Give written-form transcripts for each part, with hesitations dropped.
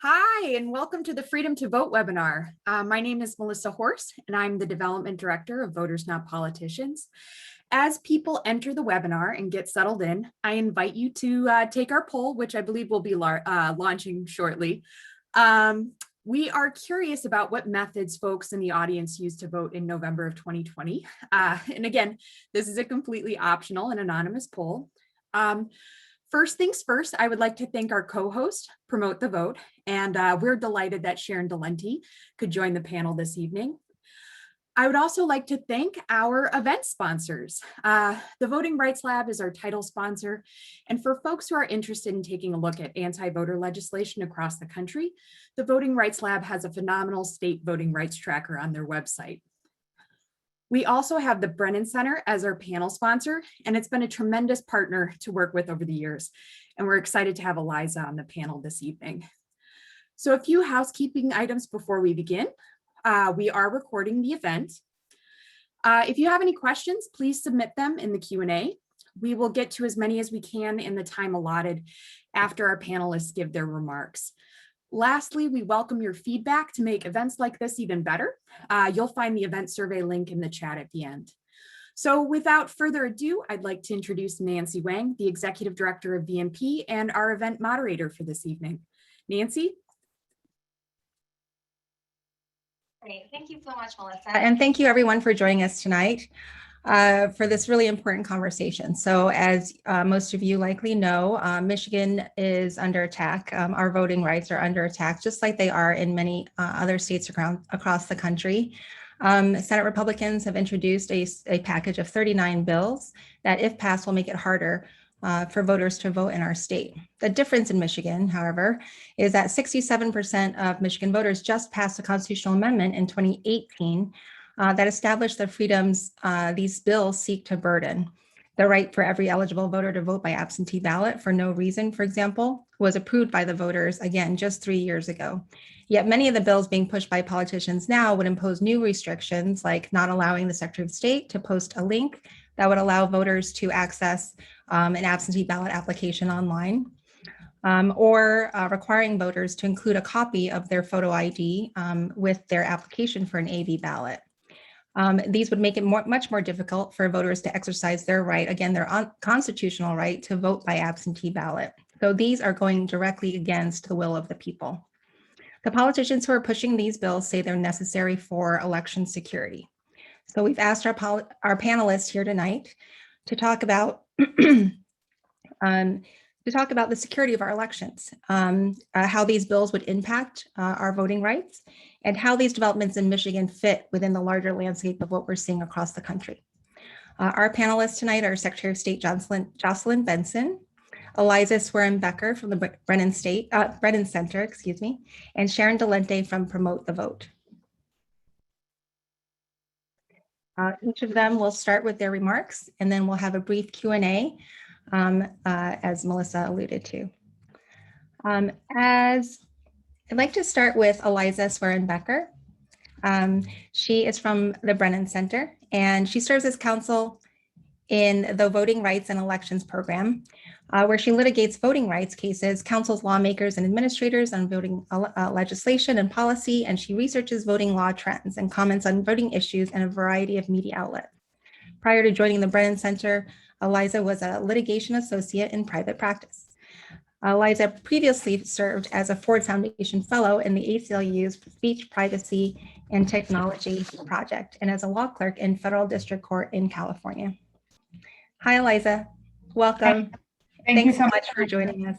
Hi, and welcome to the Freedom to Vote webinar. My name is Melissa Horst, and I'm the Development Director of Voters Not Politicians. As people enter the webinar and get settled in, I invite you to take our poll, which I believe will be launching shortly. We are curious about what methods folks in the audience used to vote in November of 2020. And again, this is a completely optional and anonymous poll. First things first, I would like to thank our co-host, Promote the Vote, and we're delighted that Sharon Dolente could join the panel this evening. I would also like to thank our event sponsors. The Voting Rights Lab is our title sponsor, and for folks who are interested in taking a look at anti-voter legislation across the country, the Voting Rights Lab has a phenomenal state voting rights tracker on their website. We also have the Brennan Center as our panel sponsor, and it's been a tremendous partner to work with over the years. And we're excited to have Eliza on the panel this evening. So a few housekeeping items before we begin. We are recording the event. If you have any questions, please submit them in the Q&A. We will get to as many as we can in the time allotted after our panelists give their remarks. Lastly, we welcome your feedback to make events like this even better. You'll find the event survey link in the chat at the end. So without further ado, I'd like to introduce Nancy Wang, the Executive Director of VMP and our event moderator for this evening. Nancy? Great, thank you so much, Melissa. And thank you everyone for joining us tonight for this really important conversation. So as most of you likely know, Michigan is under attack. Our voting rights are under attack, just like they are in many other states across the country. Senate Republicans have introduced a package of 39 bills that, if passed, will make it harder for voters to vote in our state. The difference in Michigan, however, is that 67% of Michigan voters just passed a constitutional amendment in 2018 that established the freedoms these bills seek to burden. The right for every eligible voter to vote by absentee ballot for no reason, for example, was approved by the voters, again, just 3 years ago. Yet many of the bills being pushed by politicians now would impose new restrictions, like not allowing the Secretary of State to post a link that would allow voters to access an absentee ballot application online, or requiring voters to include a copy of their photo ID with their application for an AV ballot. These would make it much more difficult for voters to exercise their right, again, their constitutional right to vote by absentee ballot. So these are going directly against the will of the people. The politicians who are pushing these bills say they're necessary for election security. So we've asked our panelists here tonight to talk about the security of our elections, how these bills would impact our voting rights, and how these developments in Michigan fit within the larger landscape of what we're seeing across the country. Our panelists tonight are Secretary of State Jocelyn Benson, Eliza Sweren-Becker from the Brennan Center, and Sharon Dolente from Promote the Vote. Each of them will start with their remarks, and then we'll have a brief Q&A, as Melissa alluded to. I'd like to start with Eliza Sweren-Becker. She is from the Brennan Center, and she serves as counsel in the Voting Rights and Elections Program, where she litigates voting rights cases, counsels lawmakers and administrators on voting legislation and policy, and she researches voting law trends and comments on voting issues in a variety of media outlets. Prior to joining the Brennan Center, Eliza was a litigation associate in private practice. Eliza previously served as a Ford Foundation Fellow in the ACLU's Speech, Privacy, and Technology Project, and as a law clerk in Federal District Court in California. Hi, Eliza. Welcome. Thank you so much for joining us.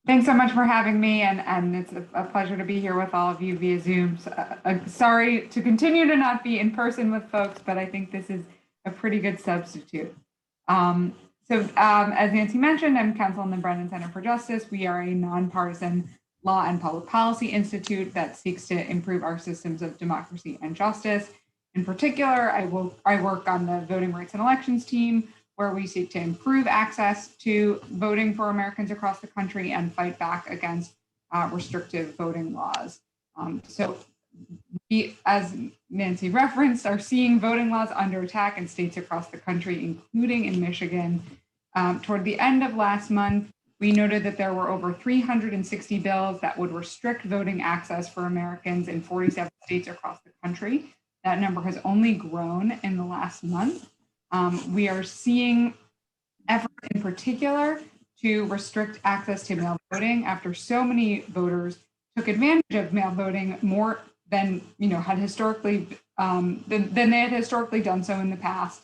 Thanks so much for having me, and it's a pleasure to be here with all of you via Zoom. Sorry to continue to not be in person with folks, but I think this is a pretty good substitute. As Nancy mentioned, I'm counsel in the Brennan Center for Justice. We are a nonpartisan law and public policy institute that seeks to improve our systems of democracy and justice. In particular, I work on the Voting Rights and Elections team, where we seek to improve access to voting for Americans across the country and fight back against restrictive voting laws. So we, as Nancy referenced, are seeing voting laws under attack in states across the country, including in Michigan. Toward the end of last month, We noted that there were over 360 bills that would restrict voting access for Americans in 47 states across the country. That number has only grown in the last month. We are seeing efforts in particular to restrict access to mail voting after so many voters took advantage of mail voting more than had historically than they had historically done so in the past,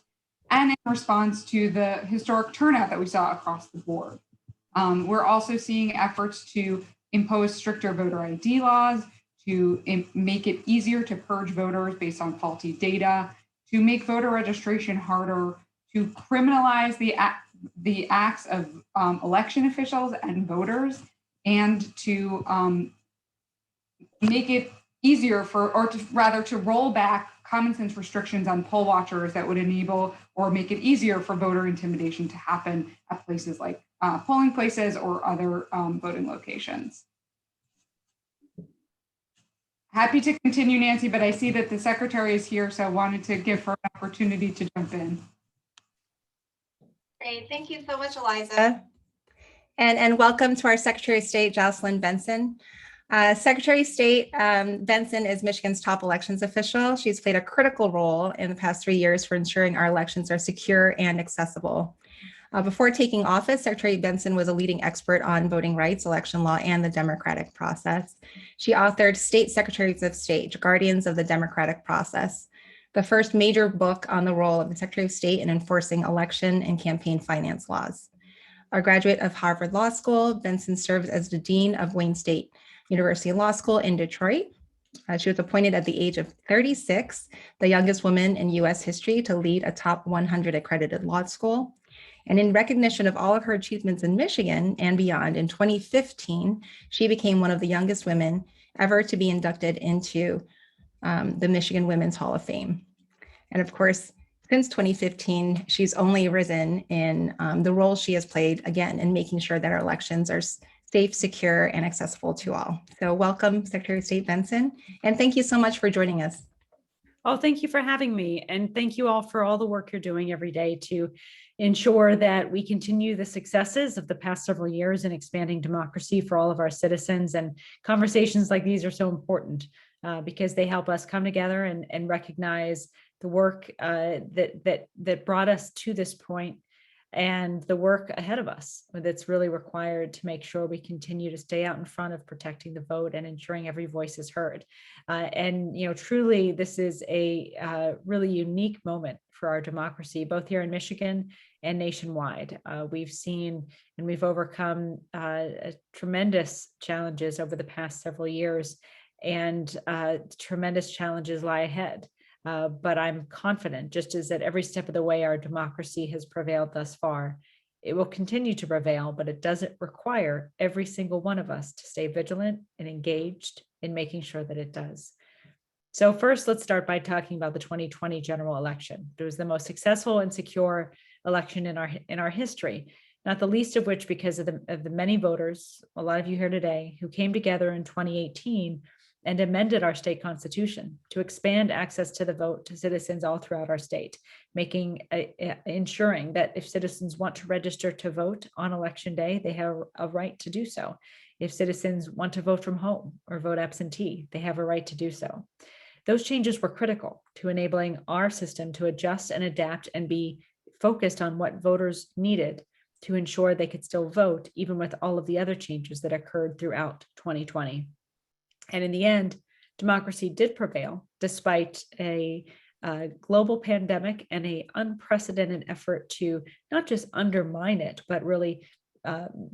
and in response to the historic turnout that we saw across the board. We're also seeing efforts to impose stricter voter ID laws, to make it easier to purge voters based on faulty data, to make voter registration harder, to criminalize the acts of election officials and voters, and to make it easier to roll back common sense restrictions on poll watchers that would enable or make it easier for voter intimidation to happen at places like polling places or other voting locations. Happy to continue, Nancy, but I see that the secretary is here, so I wanted to give her an opportunity to jump in. Great, thank you so much, Eliza. And welcome to our Secretary of State, Jocelyn Benson. Secretary of State Benson is Michigan's top elections official. She's played a critical role in the past 3 years for ensuring our elections are secure and accessible. Before taking office, Secretary Benson was a leading expert on voting rights, election law, and the democratic process. She authored State Secretaries of State, Guardians of the Democratic Process, the first major book on the role of the Secretary of State in enforcing election and campaign finance laws. A graduate of Harvard Law School, Benson serves as the Dean of Wayne State University Law School in Detroit. She was appointed at the age of 36, the youngest woman in US history to lead a top 100 accredited law school. And in recognition of all of her achievements in Michigan and beyond, in 2015, she became one of the youngest women ever to be inducted into the Michigan Women's Hall of Fame. And of course, since 2015, she's only risen in the role she has played, again, in making sure that our elections are safe, secure, and accessible to all. So welcome, Secretary of State Benson, and thank you so much for joining us. Oh, thank you for having me. And thank you all for all the work you're doing every day to ensure that we continue the successes of the past several years in expanding democracy for all of our citizens. And conversations like these are so important because they help us come together and recognize the work that brought us to this point and the work ahead of us that's really required to make sure we continue to stay out in front of protecting the vote and ensuring every voice is heard. And truly, this is a really unique moment for our democracy, both here in Michigan and nationwide. We've seen and we've overcome tremendous challenges over the past several years, and tremendous challenges lie ahead. But I'm confident, just as at every step of the way our democracy has prevailed thus far, it will continue to prevail, but it doesn't require every single one of us to stay vigilant and engaged in making sure that it does. So first, let's start by talking about the 2020 general election. It was the most successful and secure election in our history, not the least of which because of the many voters, a lot of you here today, who came together in 2018 and amended our state constitution to expand access to the vote to citizens all throughout our state, ensuring that if citizens want to register to vote on election day, they have a right to do so. If citizens want to vote from home or vote absentee, they have a right to do so. Those changes were critical to enabling our system to adjust and adapt and be focused on what voters needed to ensure they could still vote, even with all of the other changes that occurred throughout 2020. And in the end, democracy did prevail despite a global pandemic and an unprecedented effort to not just undermine it, but really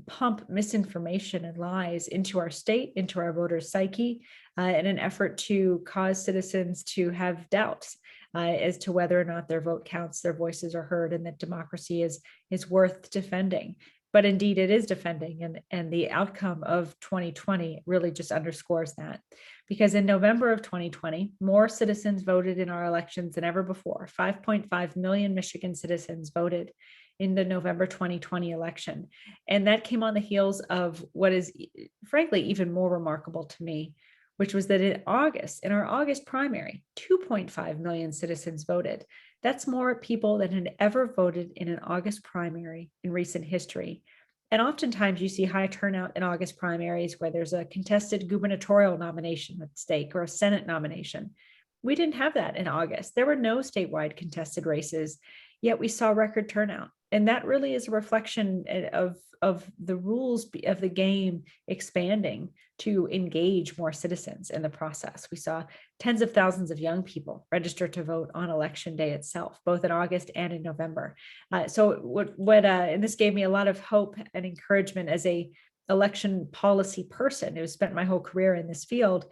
pump misinformation and lies into our state, into our voters' psyche, in an effort to cause citizens to have doubts as to whether or not their vote counts, their voices are heard, and that democracy is worth defending. But indeed, it is defending, and the outcome of 2020 really just underscores that. Because in November of 2020, more citizens voted in our elections than ever before. 5.5 million Michigan citizens voted in the November 2020 election. And that came on the heels of what is, frankly, even more remarkable to me, which was that in our August primary, 2.5 million citizens voted. That's more people than had ever voted in an August primary in recent history. And oftentimes you see high turnout in August primaries where there's a contested gubernatorial nomination at stake or a Senate nomination. We didn't have that in August. There were no statewide contested races, yet we saw record turnout. And that really is a reflection of the rules of the game expanding to engage more citizens in the process. We saw tens of thousands of young people register to vote on election day itself, both in August and in November. And this gave me a lot of hope and encouragement as a election policy person who spent my whole career in this field,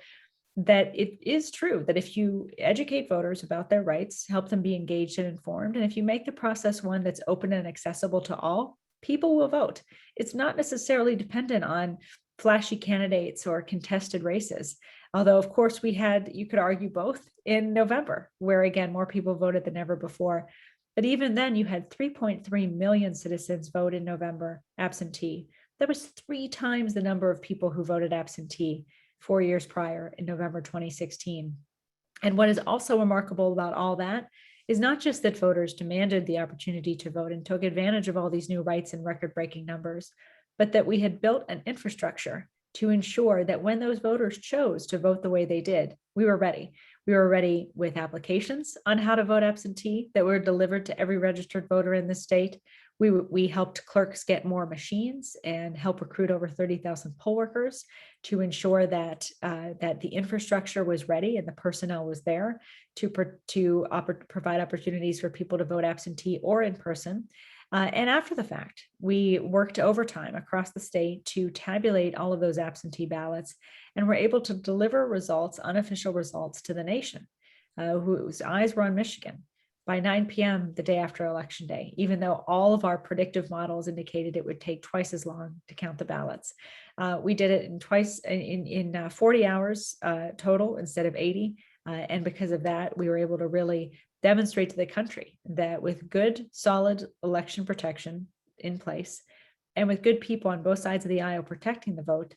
that it is true that if you educate voters about their rights, help them be engaged and informed, and if you make the process one that's open and accessible to all, people will vote. It's not necessarily dependent on flashy candidates or contested races. Although, of course, you could argue both in November, where again, more people voted than ever before. But even then, you had 3.3 million citizens vote in November absentee. That was 3 times the number of people who voted absentee 4 years prior in November 2016. And what is also remarkable about all that is not just that voters demanded the opportunity to vote and took advantage of all these new rights in record-breaking numbers, but that we had built an infrastructure to ensure that when those voters chose to vote the way they did, we were ready. We were ready with applications on how to vote absentee that were delivered to every registered voter in the state. We helped clerks get more machines and help recruit over 30,000 poll workers to ensure that the infrastructure was ready and the personnel was there to provide opportunities for people to vote absentee or in person. And after the fact, we worked overtime across the state to tabulate all of those absentee ballots, and were able to deliver results, unofficial results, to the nation, whose eyes were on Michigan by 9 p.m. the day after Election Day, even though all of our predictive models indicated it would take twice as long to count the ballots. We did it in 40 hours total instead of 80. And because of that, we were able to really demonstrate to the country that with good, solid election protection in place, and with good people on both sides of the aisle protecting the vote,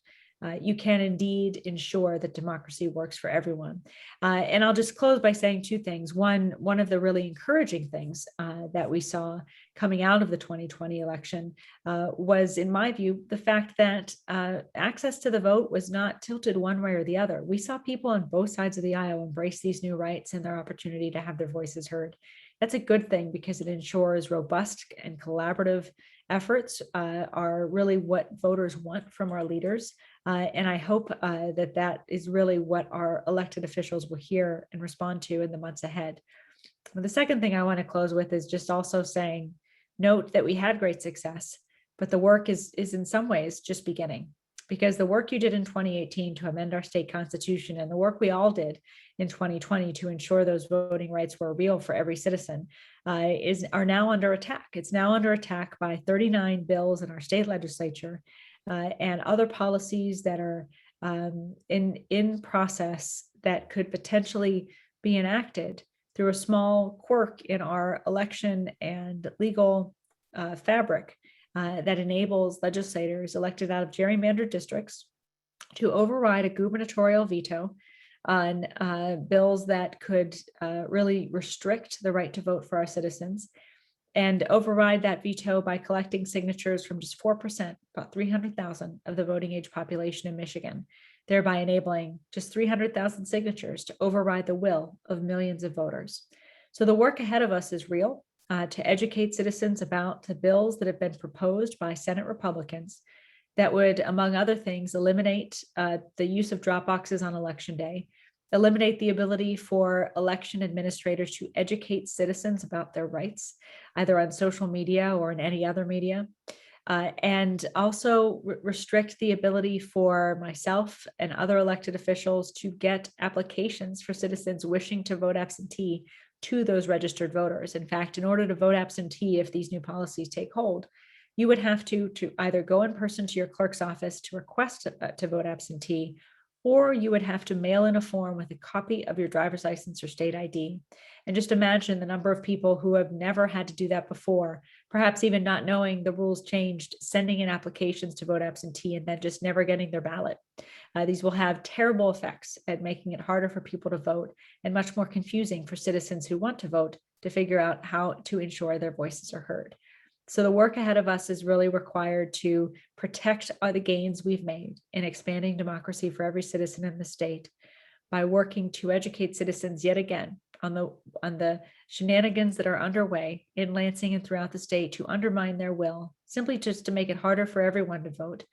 you can indeed ensure that democracy works for everyone. And I'll just close by saying 2 things. One of the really encouraging things that we saw coming out of the 2020 election was, in my view, the fact that access to the vote was not tilted one way or the other. We saw people on both sides of the aisle embrace these new rights and their opportunity to have their voices heard. That's a good thing because it ensures robust and collaborative efforts are really what voters want from our leaders. And I hope that is really what our elected officials will hear and respond to in the months ahead. The second thing I want to close with is just also saying, note that we had great success, but the work is in some ways just beginning. Because the work you did in 2018 to amend our state constitution, and the work we all did in 2020 to ensure those voting rights were real for every citizen are now under attack. It's now under attack by 39 bills in our state legislature and other policies that are in process that could potentially be enacted through a small quirk in our election and legal fabric that enables legislators elected out of gerrymandered districts to override a gubernatorial veto on bills that could really restrict the right to vote for our citizens, and override that veto by collecting signatures from just 4%, about 300,000 of the voting age population in Michigan, thereby enabling just 300,000 signatures to override the will of millions of voters. So the work ahead of us is real. To educate citizens about the bills that have been proposed by Senate Republicans that would, among other things, eliminate the use of drop boxes on Election Day, eliminate the ability for election administrators to educate citizens about their rights, either on social media or in any other media, and also restrict the ability for myself and other elected officials to get applications for citizens wishing to vote absentee to those registered voters. In fact, in order to vote absentee, if these new policies take hold, you would have to either go in person to your clerk's office to request to vote absentee, or you would have to mail in a form with a copy of your driver's license or state ID. And just imagine the number of people who have never had to do that before, perhaps even not knowing the rules changed, sending in applications to vote absentee and then just never getting their ballot. These will have terrible effects at making it harder for people to vote and much more confusing for citizens who want to vote to figure out how to ensure their voices are heard. So the work ahead of us is really required to protect the gains we've made in expanding democracy for every citizen in the state by working to educate citizens yet again on the shenanigans that are underway in Lansing and throughout the state to undermine their will, simply just to make it harder for everyone to vote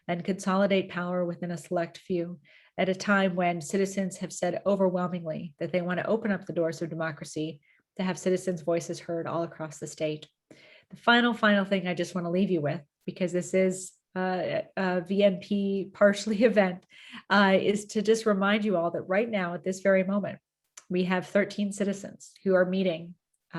and consolidate power within a select few at a time when citizens have said overwhelmingly that they want to open up the doors of democracy to have citizens' voices heard all across the state. The final thing I just want to leave you with, because this is a VNP partially event, is to just remind you all that right now at this very moment, we have 13 citizens who are meeting.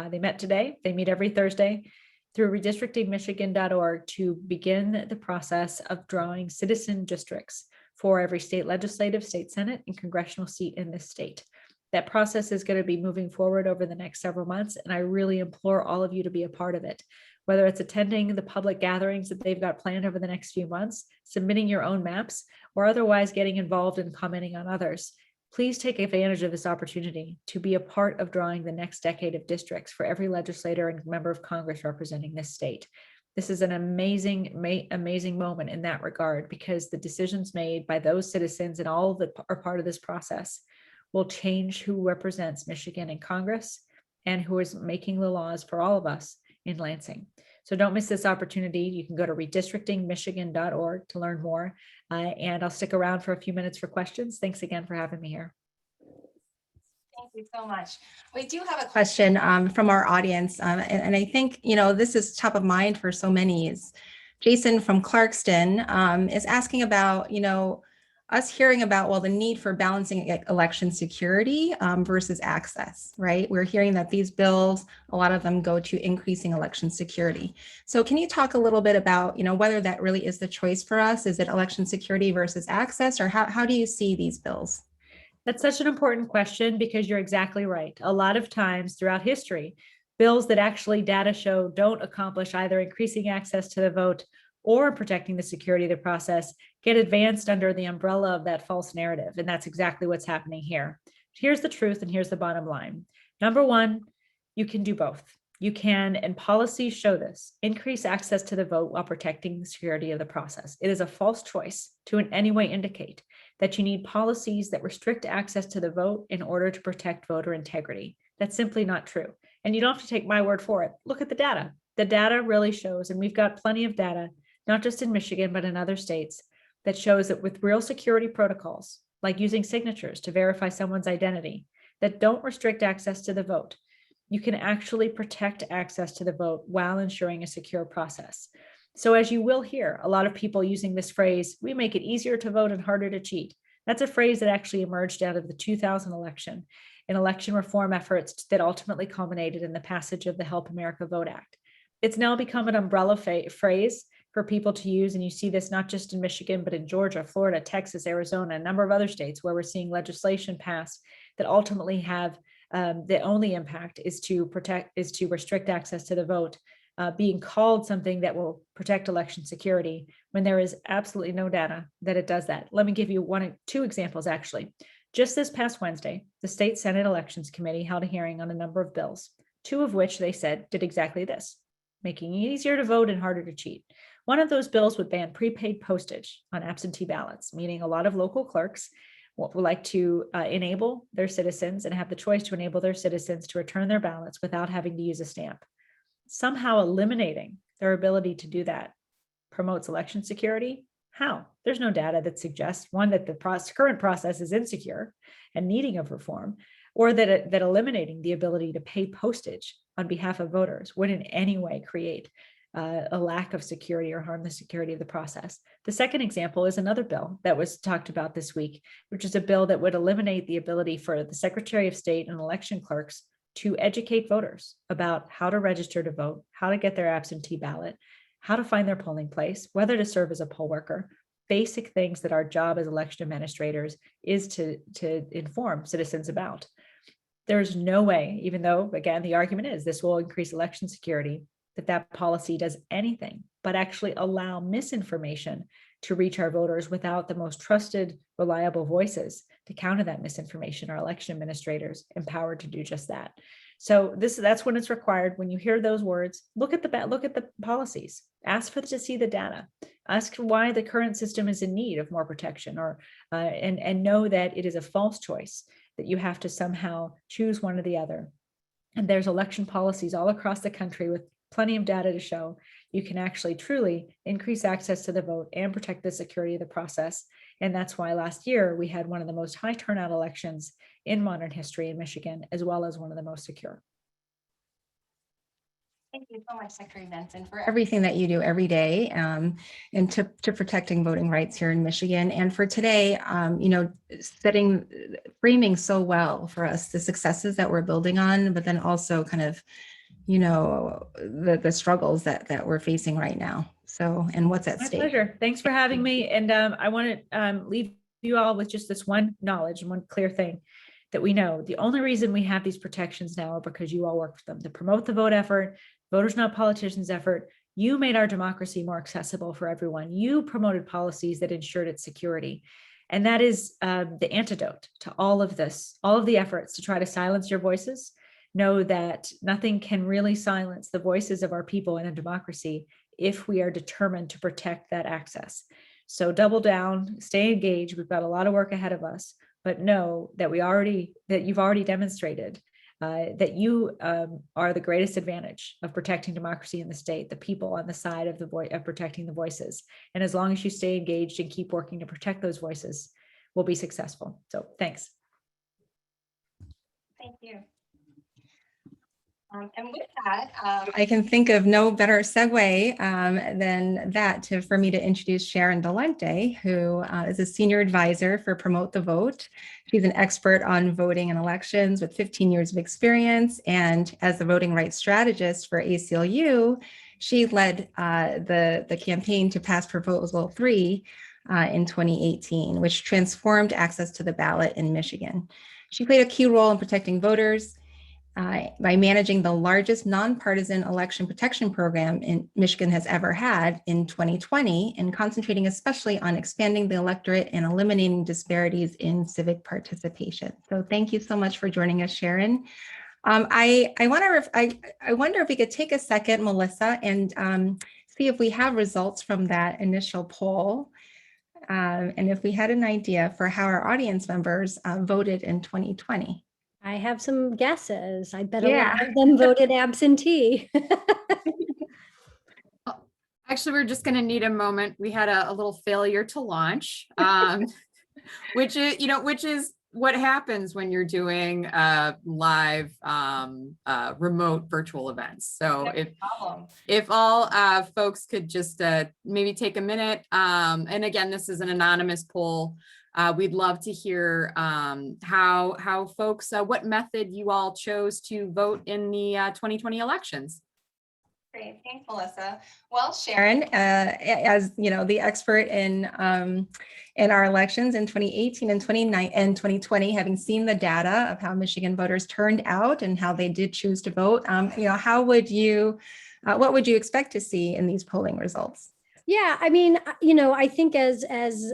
They met today. They meet every Thursday through redistrictingmichigan.org to begin the process of drawing citizen districts for every state legislative, state senate, and congressional seat in this state. That process is going to be moving forward over the next several months, and I really implore all of you to be a part of it, whether it's attending the public gatherings that they've got planned over the next few months, submitting your own maps, or otherwise getting involved and commenting on others. Please take advantage of this opportunity to be a part of drawing the next decade of districts for every legislator and member of Congress representing this state. This is an amazing moment in that regard, because the decisions made by those citizens and all that are part of this process will change who represents Michigan in Congress and who is making the laws for all of us in Lansing. So don't miss this opportunity. You can go to redistrictingmichigan.org to learn more. And I'll stick around for a few minutes for questions. Thanks again for having me here. Thank you so much. We do have a question from our audience. And I think, this is top of mind for so many. Is Jason from Clarkston is asking about, us hearing about, the need for balancing election security versus access, right? We're hearing that these bills, a lot of them go to increasing election security. So can you talk a little bit about, whether that really is the choice for us? Is it election security versus access, or how do you see these bills? That's such an important question, because you're exactly right. A lot of times throughout history, bills that actually data show don't accomplish either increasing access to the vote or protecting the security of the process get advanced under the umbrella of that false narrative. And that's exactly what's happening here. Here's the truth, and here's the bottom line. Number one, you can do both. You can, and policies show this, increase access to the vote while protecting the security of the process. It is a false choice to in any way indicate that you need policies that restrict access to the vote in order to protect voter integrity. That's simply not true. And you don't have to take my word for it. Look at the data. The data really shows, and we've got plenty of data, not just in Michigan, but in other states, that shows that with real security protocols, like using signatures to verify someone's identity, that don't restrict access to the vote, you can actually protect access to the vote while ensuring a secure process. So as you will hear, a lot of people using this phrase, we make it easier to vote and harder to cheat. That's a phrase that actually emerged out of the 2000 election, in election reform efforts that ultimately culminated in the passage of the Help America Vote Act. It's now become an umbrella phrase for people to use. And you see this not just in Michigan, but in Georgia, Florida, Texas, Arizona, a number of other states where we're seeing legislation passed that ultimately have the only impact is to restrict access to the vote, being called something that will protect election security when there is absolutely no data that it does that. Let me give you two examples, actually. Just this past Wednesday, the State Senate Elections Committee held a hearing on a number of bills, two of which they said did exactly this, making it easier to vote and harder to cheat. One of those bills would ban prepaid postage on absentee ballots, meaning a lot of local clerks would like to enable their citizens and have the choice to enable their citizens to return their ballots without having to use a stamp. Somehow eliminating their ability to do that promotes election security. How? There's no data that suggests, one, that the current process is insecure and needing of reform, or that eliminating the ability to pay postage on behalf of voters would in any way create a lack of security or harm the security of the process. The second example is another bill that was talked about this week, which is a bill that would eliminate the ability for the Secretary of State and election clerks to educate voters about how to register to vote, how to get their absentee ballot, how to find their polling place, whether to serve as a poll worker, basic things that our job as election administrators is to inform citizens about. There's no way, even though, again, the argument is this will increase election security, that policy does anything but actually allow misinformation to reach our voters without the most trusted, reliable voices to counter that misinformation. Our election administrators empowered to do just that. So that's when it's required. When you hear those words, look at the policies, ask to see the data, ask why the current system is in need of more protection, or and know that it is a false choice, that you have to somehow choose one or the other. And there's election policies all across the country with plenty of data to show you can actually truly increase access to the vote and protect the security of the process. And that's why last year we had one of the most high turnout elections in modern history in Michigan, as well as one of the most secure. Thank you so much, Secretary Benson, for everything that you do every day, and to protecting voting rights here in Michigan. And for today, framing so well for us the successes that we're building on, but then also kind of, the struggles that we're facing right now. So, and what's at stake. My pleasure. Thanks for having me. And I want to leave you all with just this one knowledge and one clear thing, that we know the only reason we have these protections now are because you all work for them. To promote the vote effort, Voters Not Politicians effort, you made our democracy more accessible for everyone. You promoted policies that ensured its security. And that is the antidote to all of this, all of the efforts to try to silence your voices. Know that nothing can really silence the voices of our people in a democracy if we are determined to protect that access. So double down, stay engaged. We've got a lot of work ahead of us, but know that you've already demonstrated that you are the greatest advantage of protecting democracy in the state, the people on the side of of protecting the voices. And as long as you stay engaged and keep working to protect those voices, we'll be successful. So thanks. Thank you. And with that, I can think of no better segue than that for me to introduce Sharon Dolente, who is a senior advisor for Promote the Vote. She's an expert on voting and elections with 15 years of experience. And as the voting rights strategist for ACLU, she led the campaign to pass Proposal 3 in 2018, which transformed access to the ballot in Michigan. She played a key role in protecting voters by managing the largest nonpartisan election protection program Michigan has ever had in 2020, and concentrating especially on expanding the electorate and eliminating disparities in civic participation. So thank you so much for joining us, Sharon. I wonder if we could take a second, Melissa, and see if we have results from that initial poll, and if we had an idea for how our audience members voted in 2020. I have some guesses. I bet a lot of them voted absentee. Actually, we're just going to need a moment. We had a little failure to launch, which is what happens when you're doing live remote virtual events. So if all folks could just maybe take a minute, and again, this is an anonymous poll. We'd love to hear how folks, what method you all chose to vote in the 2020 elections. Great, thanks, Melissa. Well, Sharon, as you know, the expert in our elections in 2018 and 2020, having seen the data of how Michigan voters turned out and how they did choose to vote, how would you, what would you expect to see in these polling results? Yeah, I mean, I think as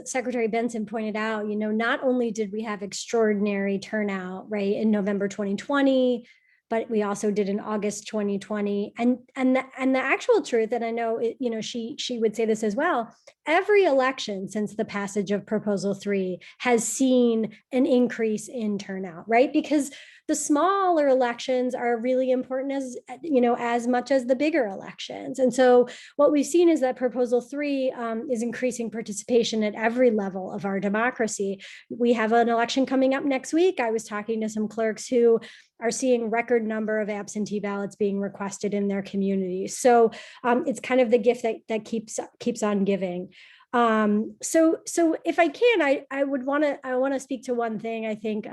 Secretary Benson pointed out, not only did we have extraordinary turnout, right, in November 2020, but we also did in August 2020, and the actual truth, and I know she would say this as well. Every election since the passage of Proposal 3 has seen an increase in turnout, right? Because the smaller elections are really important as much as the bigger elections. And so what we've seen is that Proposal 3 is increasing participation at every level of our democracy. We have an election coming up next week. I was talking to some clerks who are seeing record number of absentee ballots being requested in their communities. So it's kind of the gift that keeps on giving. So if I can, I want to speak to one thing. I think,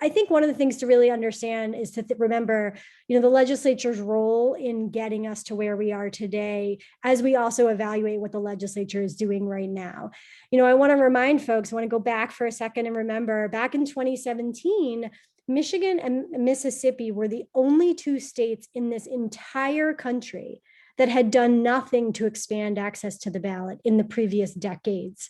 I think one of the things to really understand is to remember, the legislature's role in getting us to where we are today, as we also evaluate what the legislature is doing right now. I want to remind folks, I want to go back for a second and remember back in 2017, Michigan and Mississippi were the only two states in this entire country that had done nothing to expand access to the ballot in the previous decades.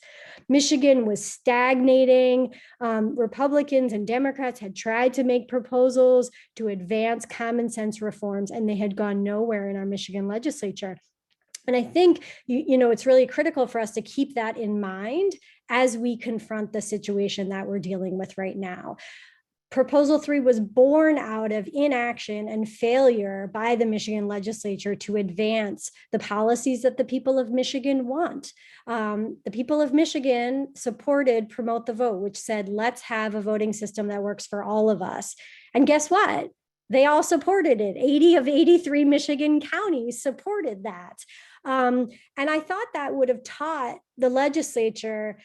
Michigan was stagnating. Republicans and Democrats had tried to make proposals to advance common sense reforms, and they had gone nowhere in our Michigan legislature. And I think, it's really critical for us to keep that in mind as we confront the situation that we're dealing with right now. Proposal 3 was born out of inaction and failure by the Michigan legislature to advance the policies that the people of Michigan want. The people of Michigan supported Promote the Vote, which said, let's have a voting system that works for all of us. And guess what? They all supported it. 80 of 83 Michigan counties supported that. And I thought that would have taught the legislature,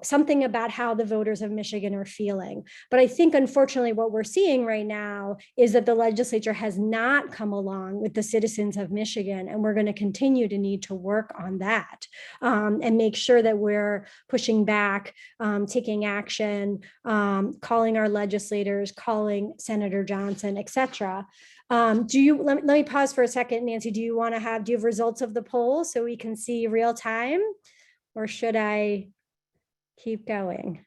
something about how the voters of Michigan are feeling. But I think, unfortunately, what we're seeing right now is that the legislature has not come along with the citizens of Michigan, and we're going to continue to need to work on that and make sure that we're pushing back, taking action, calling our legislators, calling Senator Johnson, et cetera. Let me pause for a second, Nancy. Do you have results of the poll so we can see real time, or should I keep going?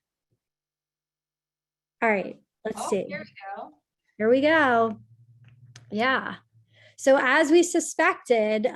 All right, let's see. Here we go. Here we go. Yeah. So as we suspected,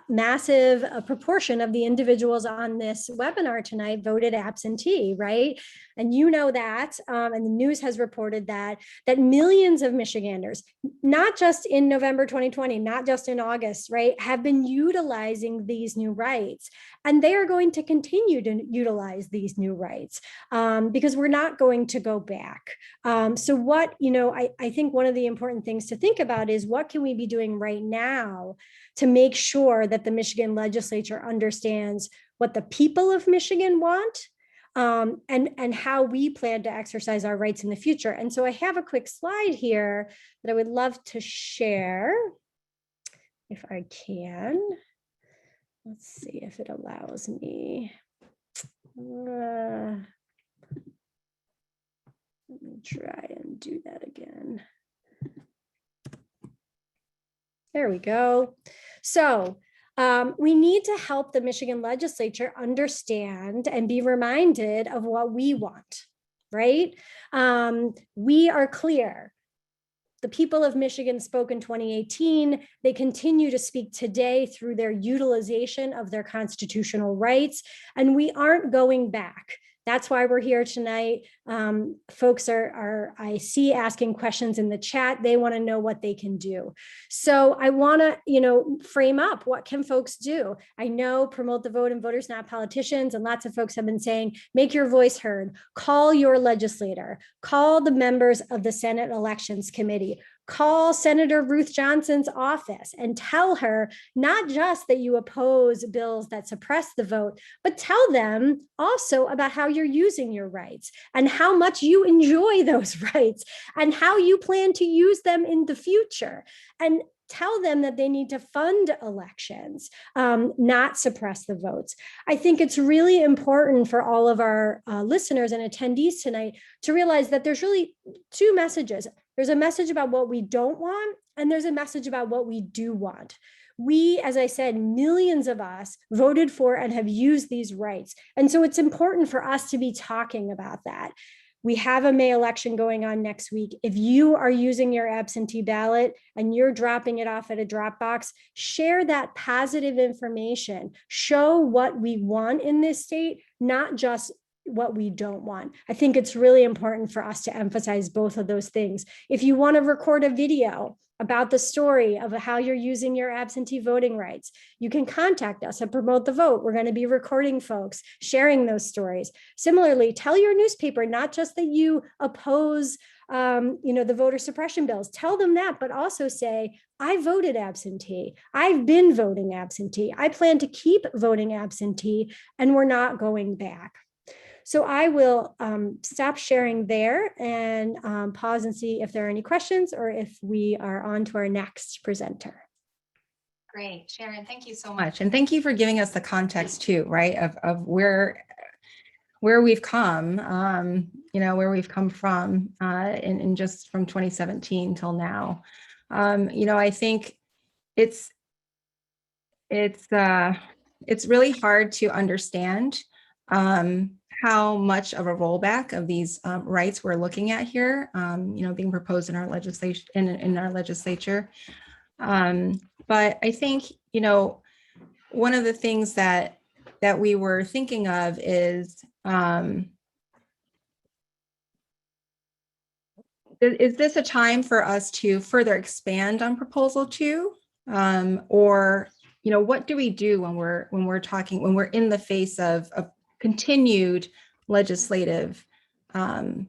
massive proportion of the individuals on this webinar tonight voted absentee, right? And that, and the news has reported that millions of Michiganders, not just in November 2020, not just in August, right, have been utilizing these new rights. And they are going to continue to utilize these new rights because we're not going to go back. So what, I think one of the important things to think about is what can we be doing right now to make sure that the Michigan legislature understands what the people of Michigan want and how we plan to exercise our rights in the future. And so I have a quick slide here that I would love to share if I can. Let's see if it allows me. Let me try and do that again. There we go. So we need to help the Michigan legislature understand and be reminded of what we want, right? We are clear. The people of Michigan spoke in 2018. They continue to speak today through their utilization of their constitutional rights, and we aren't going back. That's why we're here tonight. Folks are, I see, asking questions in the chat. They want to know what they can do. So I want to, frame up what can folks do. I know Promote the Vote and Voters Not Politicians, and lots of folks have been saying, make your voice heard. Call your legislator. Call the members of the Senate Elections Committee. Call Senator Ruth Johnson's office and tell her not just that you oppose bills that suppress the vote, but tell them also about how you're using your rights and how much you enjoy those rights and how you plan to use them in the future. And tell them that they need to fund elections, not suppress the votes. I think it's really important for all of our listeners and attendees tonight to realize that there's really two messages. There's a message about what we don't want, and there's a message about what we do want. We, as I said, millions of us voted for and have used these rights. And so it's important for us to be talking about that. We have a May election going on next week. If you are using your absentee ballot and you're dropping it off at a drop box, share that positive information. Show what we want in this state, not just what we don't want. I think it's really important for us to emphasize both of those things. If you want to record a video about the story of how you're using your absentee voting rights, you can contact us at Promote the Vote. We're going to be recording folks, sharing those stories. Similarly, tell your newspaper not just that you oppose the voter suppression bills. Tell them that, but also say, I voted absentee. I've been voting absentee. I plan to keep voting absentee, and we're not going back. So I will stop sharing there and pause and see if there are any questions or if we are on to our next presenter. Great, Sharon, thank you so much. And thank you for giving us the context too, right, of where we've come, where we've come from in just from 2017 till now. I think it's It's really hard to understand how much of a rollback of these rights we're looking at here, being proposed in our legislation, in our legislature. But I think, one of the things that we were thinking of is this a time for us to further expand on proposal 2? Or, what do we do when we're in the face of continued legislative, attacks,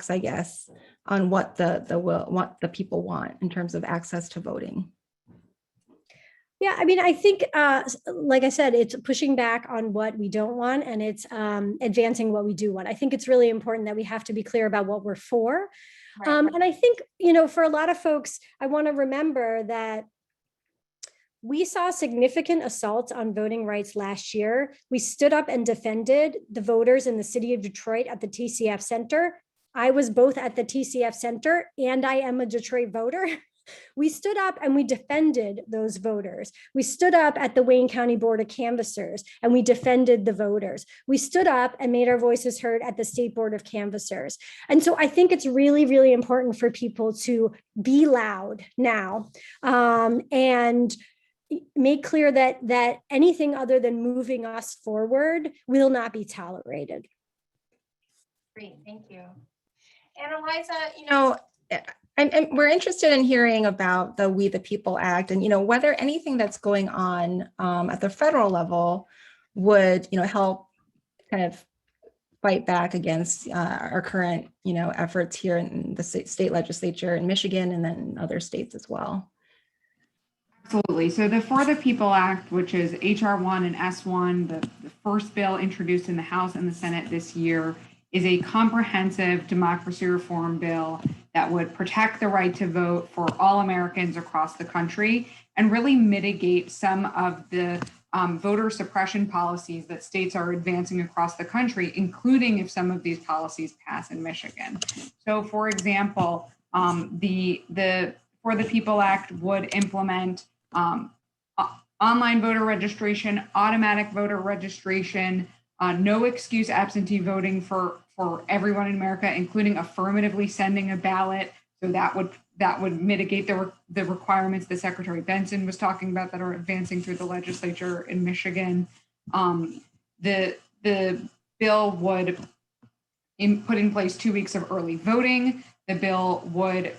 I guess, on what what the people want in terms of access to voting? Yeah, I mean, I think, like I said, it's pushing back on what we don't want, and it's advancing what we do want. I think it's really important that we have to be clear about what we're for. Right. And I think, for a lot of folks, I want to remember that we saw significant assaults on voting rights last year. We stood up and defended the voters in the city of Detroit at the TCF Center. I was both at the TCF Center and I am a Detroit voter. We stood up and we defended those voters. We stood up at the Wayne County Board of Canvassers and we defended the voters. We stood up and made our voices heard at the State Board of Canvassers. And so I think it's really, really important for people to be loud now, and make clear that anything other than moving us forward will not be tolerated. Great, thank you. And Eliza, and we're interested in hearing about the We the People Act, and whether anything that's going on at the federal level would help kind of fight back against our current efforts here in the state legislature in Michigan and then other states as well. Absolutely. So the For the People Act, which is HR 1 and S1, the first bill introduced in the House and the Senate this year, is a comprehensive democracy reform bill that would protect the right to vote for all Americans across the country and really mitigate some of the voter suppression policies that states are advancing across the country, including if some of these policies pass in Michigan. So, for example, the For the People Act would implement online voter registration, automatic voter registration, no excuse absentee voting for everyone in America, including affirmatively sending a ballot. So that would mitigate the requirements that Secretary Benson was talking about that are advancing through the legislature in Michigan. The bill would put in place 2 weeks of early voting. The bill would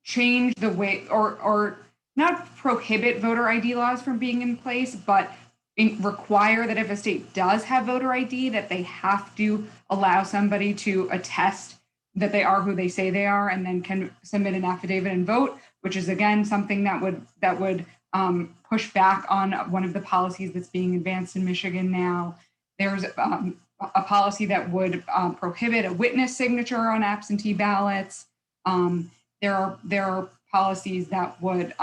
change the way, or not prohibit voter ID laws from being in place, but require that if a state does have voter ID, that they have to allow somebody to attest that they are who they say they are, and then can submit an affidavit and vote, which is again something that would push back on one of the policies that's being advanced in Michigan now. There's a policy that would prohibit a witness signature on absentee ballots. There are policies that would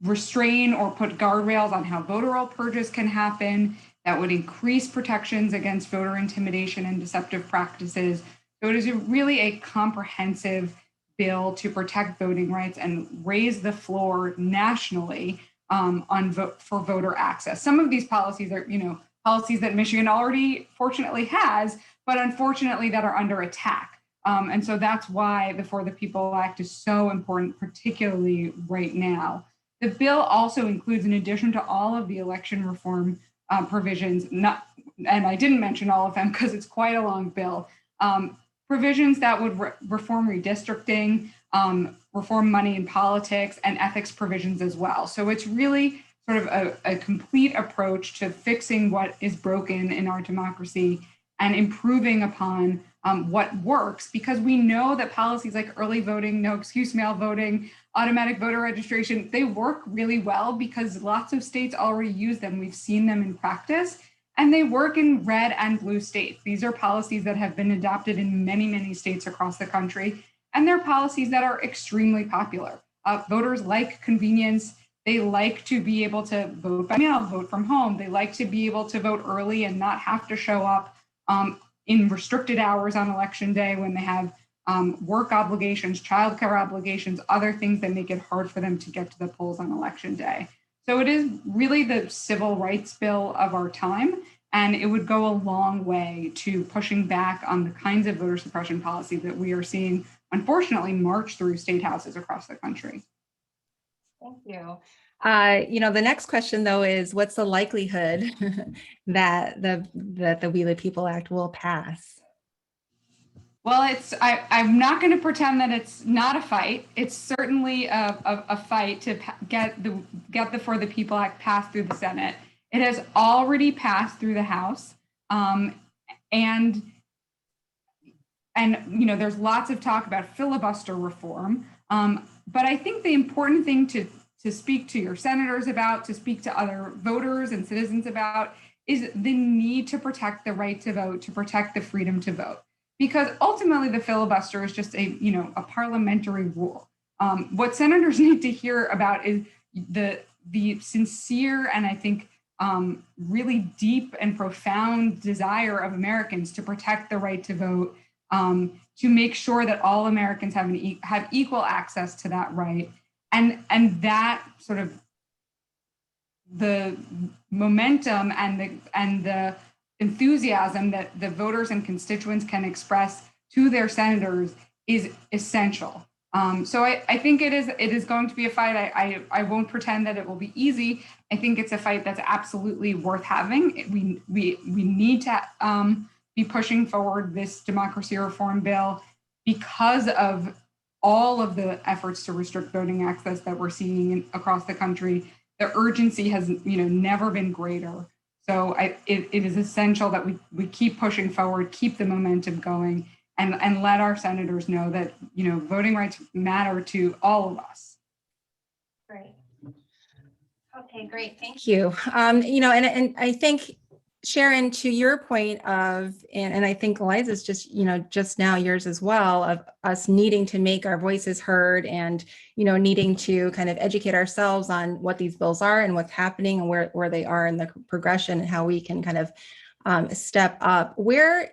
restrain or put guardrails on how voter roll purges can happen, that would increase protections against voter intimidation and deceptive practices. So it is really a comprehensive bill to protect voting rights and raise the floor nationally for voter access. Some of these policies are, policies that Michigan already fortunately has, but unfortunately that are under attack. And so that's why the For the People Act is so important, particularly right now. The bill also includes, in addition to all of the election reform provisions, and I didn't mention all of them because it's quite a long bill, provisions that would reform redistricting, reform money in politics, and ethics provisions as well. So it's really sort of a complete approach to fixing what is broken in our democracy and improving upon what works, because we know that policies like early voting, no excuse mail voting, automatic voter registration, they work really well because lots of states already use them. We've seen them in practice, and they work in red and blue states. These are policies that have been adopted in many, many states across the country, and they're policies that are extremely popular. Voters like convenience. They like to be able to vote by mail, vote from home. They like to be able to vote early and not have to show up in restricted hours on election day when they have work obligations, childcare obligations, other things that make it hard for them to get to the polls on election day. So it is really the civil rights bill of our time, and it would go a long way to pushing back on the kinds of voter suppression policy that we are seeing, unfortunately, march through state houses across the country. Thank you. The next question, though, is what's the likelihood that the We the People Act will pass? Well, I'm not going to pretend that it's not a fight. It's certainly a fight to get the For the People Act passed through the Senate. It has already passed through the House, and there's lots of talk about filibuster reform. But I think the important thing to speak to your senators about, to speak to other voters and citizens about, is the need to protect the right to vote, to protect the freedom to vote. Because ultimately the filibuster is just a parliamentary rule. What senators need to hear about is the sincere and I think really deep and profound desire of Americans to protect the right to vote, to make sure that all Americans have equal access to that right. And that sort of the momentum and the enthusiasm that the voters and constituents can express to their senators is essential. So I think it is going to be a fight. I won't pretend that it will be easy. I think it's a fight that's absolutely worth having. We need to be pushing forward this democracy reform bill because of all of the efforts to restrict voting access that we're seeing across the country. The urgency has never been greater. So it is essential that we keep pushing forward, keep the momentum going, and let our senators know that voting rights matter to all of us. Great. Okay, great. Thank you. And I think, Sharon, to your point of, and I think Eliza's just now yours as well, of us needing to make our voices heard and, needing to kind of educate ourselves on what these bills are and what's happening and where they are in the progression and how we can kind of step up. Where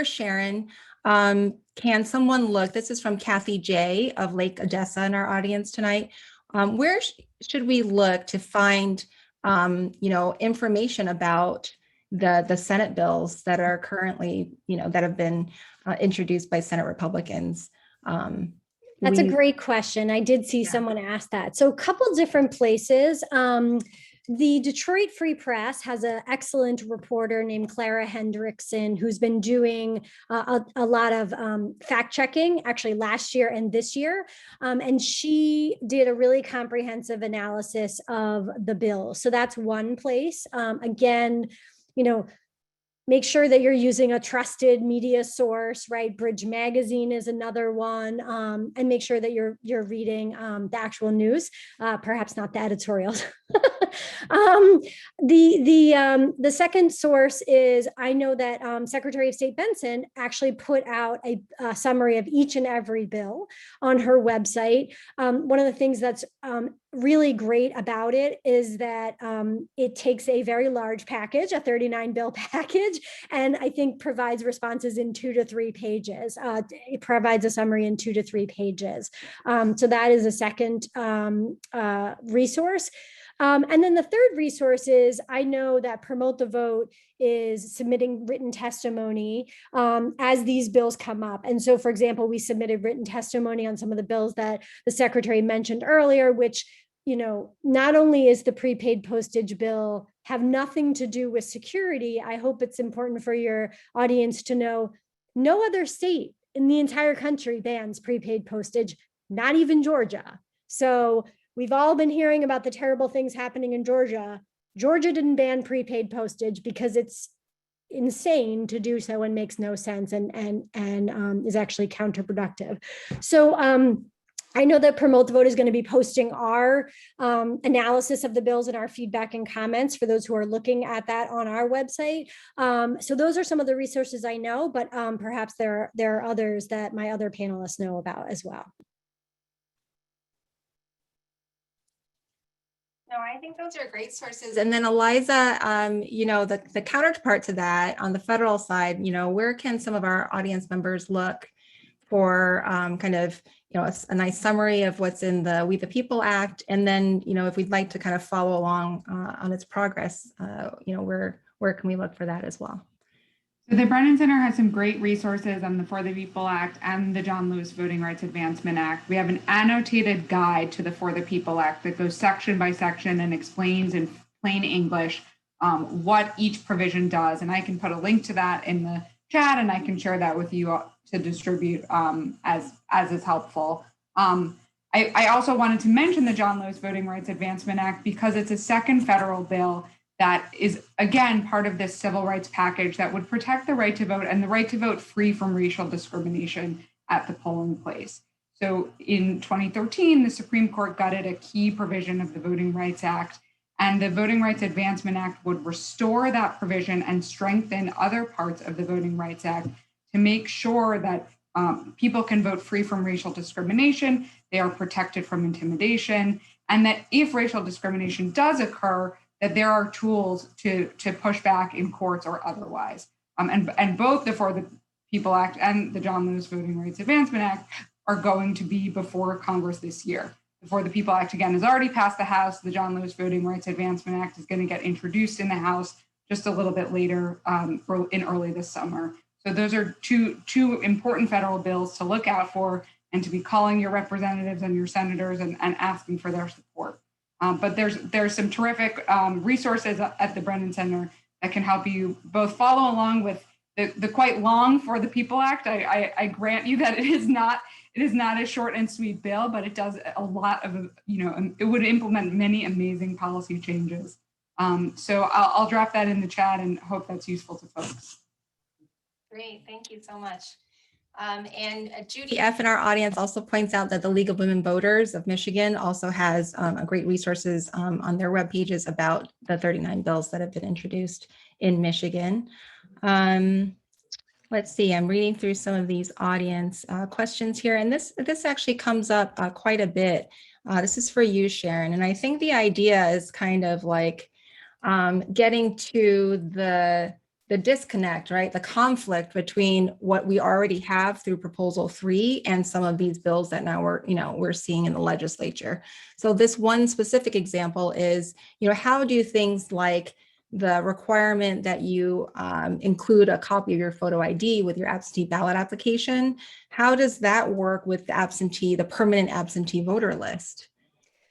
Sharon, can someone look? This is from Kathy J. of Lake Odessa in our audience tonight. Where should we look to find, information about the Senate bills that are currently, that have been introduced by Senate Republicans? That's a great question. I did see someone ask that. So a couple different places. The Detroit Free Press has an excellent reporter named Clara Hendrickson, who's been doing a lot of fact checking, actually last year and this year. And she did a really comprehensive analysis of the bill. So that's one place. Again, make sure that you're using a trusted media source, right? Bridge Magazine is another one, and make sure that you're reading the actual news, perhaps not the editorials. The second source is, I know that Secretary of State Benson actually put out a summary of each and every bill on her website. One of the things that's really great about it is that it takes a very large package, a 39 bill package, and I think provides responses in 2 to 3 pages. It provides a summary in 2 to 3 pages. So that is a second resource. And then the third resource is, I know that Promote the Vote is submitting written testimony as these bills come up. And so, for example, we submitted written testimony on some of the bills that the secretary mentioned earlier, which, not only is the prepaid postage bill have nothing to do with security, I hope it's important for your audience to know no other state in the entire country bans prepaid postage, not even Georgia. So we've all been hearing about the terrible things happening in Georgia. Georgia didn't ban prepaid postage because it's insane to do so and makes no sense and is actually counterproductive. So I know that Promote the Vote is going to be posting our analysis of the bills and our feedback and comments for those who are looking at that on our website. So those are some of the resources I know, but perhaps there are others that my other panelists know about as well. No, I think those are great sources. And then Eliza, the counterpart to that on the federal side, where can some of our audience members look for kind of, a nice summary of what's in the We the People Act. And then, if we'd like to kind of follow along on its progress, where can we look for that as well? So the Brennan Center has some great resources on the For the People Act and the John Lewis Voting Rights Advancement Act. We have an annotated guide to the For the People Act that goes section by section and explains in plain English what each provision does. And I can put a link to that in the chat, and I can share that with you to distribute as is helpful. I also wanted to mention the John Lewis Voting Rights Advancement Act because it's a second federal bill that is, again, part of this civil rights package that would protect the right to vote and the right to vote free from racial discrimination at the polling place. So in 2013, the Supreme Court gutted a key provision of the Voting Rights Act, and the Voting Rights Advancement Act would restore that provision and strengthen other parts of the Voting Rights Act to make sure that people can vote free from racial discrimination, they are protected from intimidation, and that if racial discrimination does occur, that there are tools to push back in courts or otherwise. And both the For the People Act and the John Lewis Voting Rights Advancement Act are going to be before Congress this year. The For the People Act, again, has already passed the House. The John Lewis Voting Rights Advancement Act is going to get introduced in the House just a little bit later in early this summer. So those are two important federal bills to look out for and to be calling your representatives and your senators and asking for their support. But there's some terrific resources at the Brennan Center that can help you both follow along with the quite long For the People Act. I grant you that it is not a short and sweet bill, but it does a lot of, it would implement many amazing policy changes. So I'll drop that in the chat and hope that's useful to folks. Great, thank you so much. And Judy F in our audience also points out that the League of Women Voters of Michigan also has great resources on their web pages about the 39 bills that have been introduced in Michigan. Let's see, I'm reading through some of these audience questions here, and this actually comes up quite a bit. This is for you, Sharon, and I think the idea is kind of like getting to the disconnect, right? The conflict between what we already have through Proposal 3 and some of these bills that now we're seeing in the legislature. So this one specific example is, how do things like the requirement that you include a copy of your photo ID with your absentee ballot application, how does that work with the permanent absentee voter list?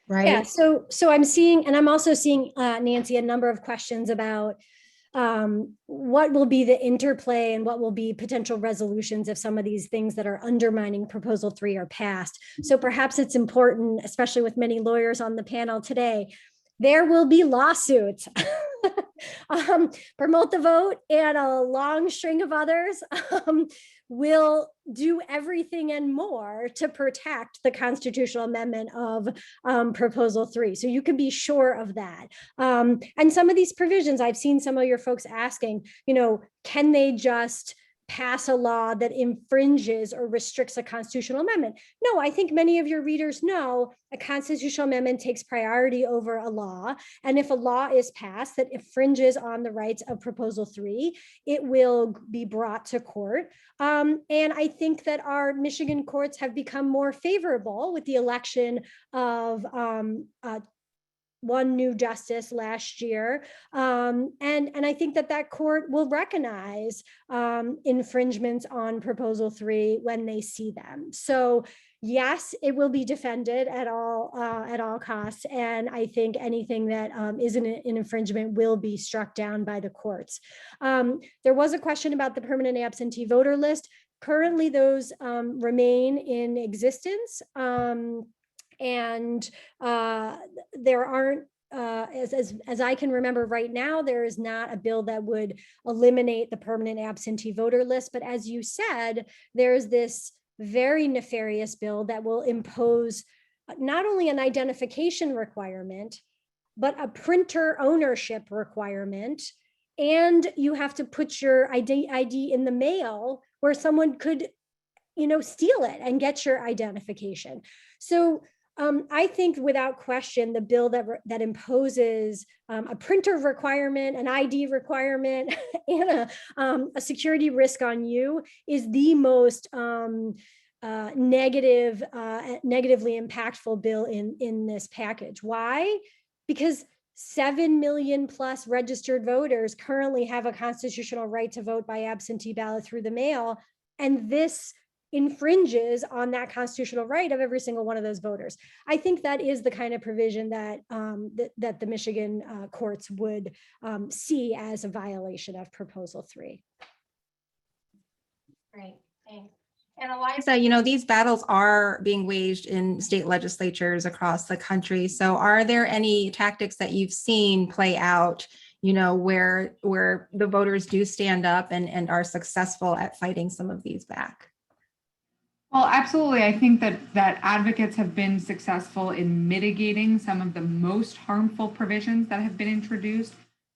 Right? Yeah, so I'm seeing, and I'm also seeing, Nancy, a number of questions about what will be the interplay and what will be potential resolutions if some of these things that are undermining Proposal 3 are passed. So perhaps it's important, especially with many lawyers on the panel today, there will be lawsuits. Promote the Vote and a long string of others will do everything and more to protect the constitutional amendment of Proposal 3. So you can be sure of that. And some of these provisions, I've seen some of your folks asking, can they just pass a law that infringes or restricts a constitutional amendment? No, I think many of your readers know a constitutional amendment takes priority over a law. And if a law is passed that infringes on the rights of Proposal 3, it will be brought to court. And I think that our Michigan courts have become more favorable with the election of one new justice last year. And I think that court will recognize infringements on Proposal 3 when they see them. So yes, it will be defended at all costs. And I think anything that isn't an infringement will be struck down by the courts. There was a question about the permanent absentee voter list. Currently, those remain in existence. And there aren't, as I can remember right now, there is not a bill that would eliminate the permanent absentee voter list. But as you said, there's this very nefarious bill that will impose not only an identification requirement, but a printer ownership requirement. And you have to put your ID in the mail where someone could, steal it and get your identification. So I think without question, the bill that imposes a printer requirement, an ID requirement, and a security risk on you is the most negatively impactful bill in this package. Why? Because 7 million plus registered voters currently have a constitutional right to vote by absentee ballot through the mail. And this infringes on that constitutional right of every single one of those voters. I think that is the kind of provision that that the Michigan courts would see as a violation of Proposal 3. Great, thanks. And Eliza, So, these battles are being waged in state legislatures across the country. So are there any tactics that you've seen play out, where the voters do stand up and are successful at fighting some of these back? Well, absolutely. I think that advocates have been successful in mitigating some of the most harmful provisions that have been introduced.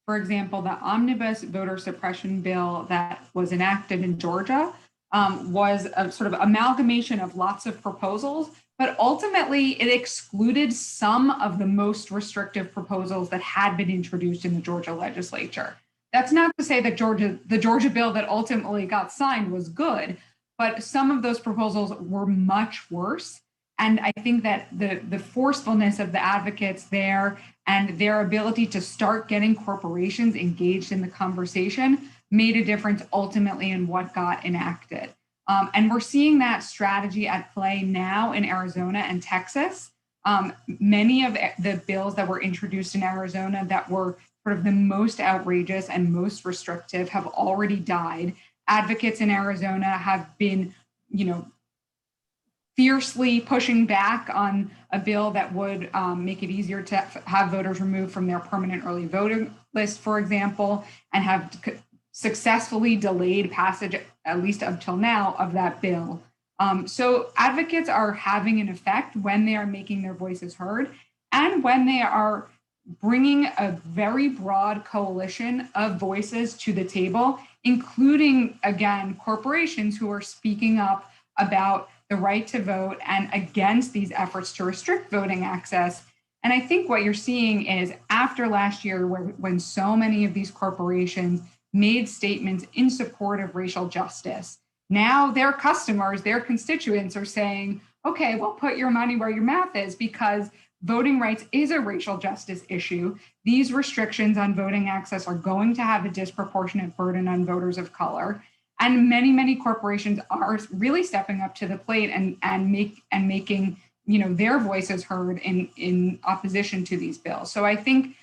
For example, the omnibus voter suppression bill that was enacted in Georgia was a sort of amalgamation of lots of proposals, but ultimately it excluded some of the most restrictive proposals that had been introduced in the Georgia legislature. That's not to say that the Georgia bill that ultimately got signed was good, but some of those proposals were much worse. And I think that the forcefulness of the advocates there and their ability to start getting corporations engaged in the conversation made a difference ultimately in what got enacted. And we're seeing that strategy at play now in Arizona and Texas. Many of the bills that were introduced in Arizona that were sort of the most outrageous and most restrictive have already died. Advocates in Arizona have been, fiercely pushing back on a bill that would make it easier to have voters removed from their permanent early voting list, for example, and have successfully delayed passage, at least up till now, of that bill. So advocates are having an effect when they are making their voices heard and when they are bringing a very broad coalition of voices to the table, including, again, corporations who are speaking up about the right to vote and against these efforts to restrict voting access. And I think what you're seeing is after last year, when so many of these corporations made statements in support of racial justice, now their customers, their constituents are saying, okay, well, put your money where your mouth is, because voting rights is a racial justice issue. These restrictions on voting access are going to have a disproportionate burden on voters of color. And many, many corporations are really stepping up to the plate and making their voices heard in opposition to these bills. So I think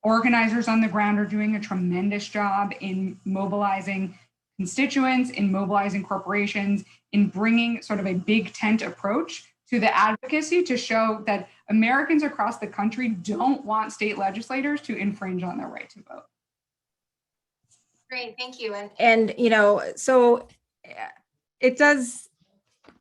organizers on the ground are doing a tremendous job in mobilizing constituents, in mobilizing corporations, in bringing sort of a big tent approach to the advocacy to show that Americans across the country don't want state legislators to infringe on their right to vote. great, thank you. And, so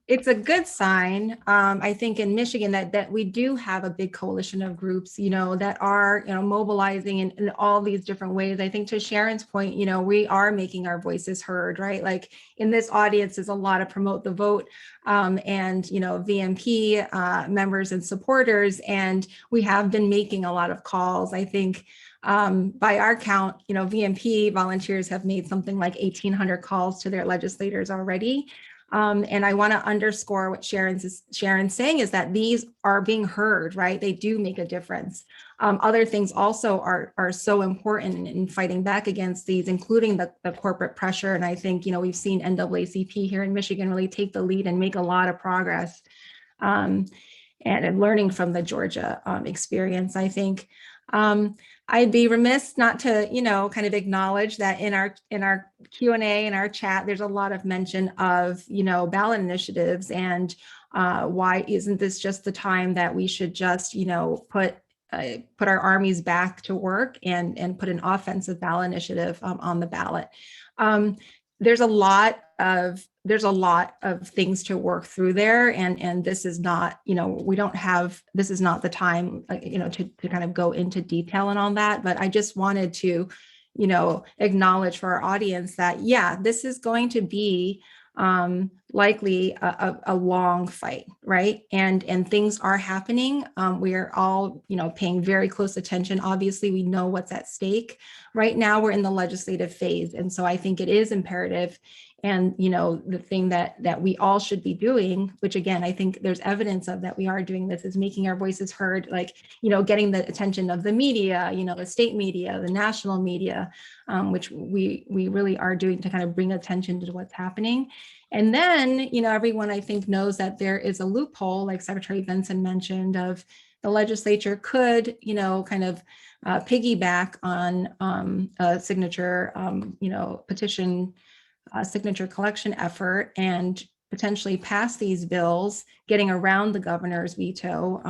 it's a good sign, I think, in Michigan that we do have a big coalition of groups, that are, mobilizing in all these different ways. I think to Sharon's point, we are making our voices heard, right? Like in this audience is a lot of Promote the Vote and, VMP members and supporters, and we have been making a lot of calls. I think by our count, VMP volunteers have made something like 1,800 calls to their legislators already. And I want to underscore what Sharon's saying is that these are being heard, right? They do make a difference. Other things also are so important in fighting back against these, including the corporate pressure. And I think, we've seen NAACP here in Michigan really take the lead and make a lot of progress and learning from the Georgia experience, I think. I'd be remiss not to, kind of acknowledge that in our Q&A, in our chat, there's a lot of mention of, ballot initiatives and why isn't this just the time that we should just, put our armies back to work and put an offensive ballot initiative on the ballot. There's a lot of things to work through there, and this is not, this is not the time, to kind of go into detail and all that. But I just wanted to, acknowledge for our audience that, yeah, this is going to be likely a long fight, right? And things are happening. We are all, paying very close attention. Obviously, we know what's at stake. Right now, we're in the legislative phase. And so I think it is imperative. And, the thing that we all should be doing, which again, I think there's evidence of that we are doing this, is making our voices heard, like, getting the attention of the media, the state media, the national media, which we really are doing to kind of bring attention to what's happening. And then, everyone I think knows that there is a loophole, like Secretary Benson mentioned, of the legislature could, kind of piggyback on a signature, petition signature collection effort and potentially pass these bills, getting around the governor's veto,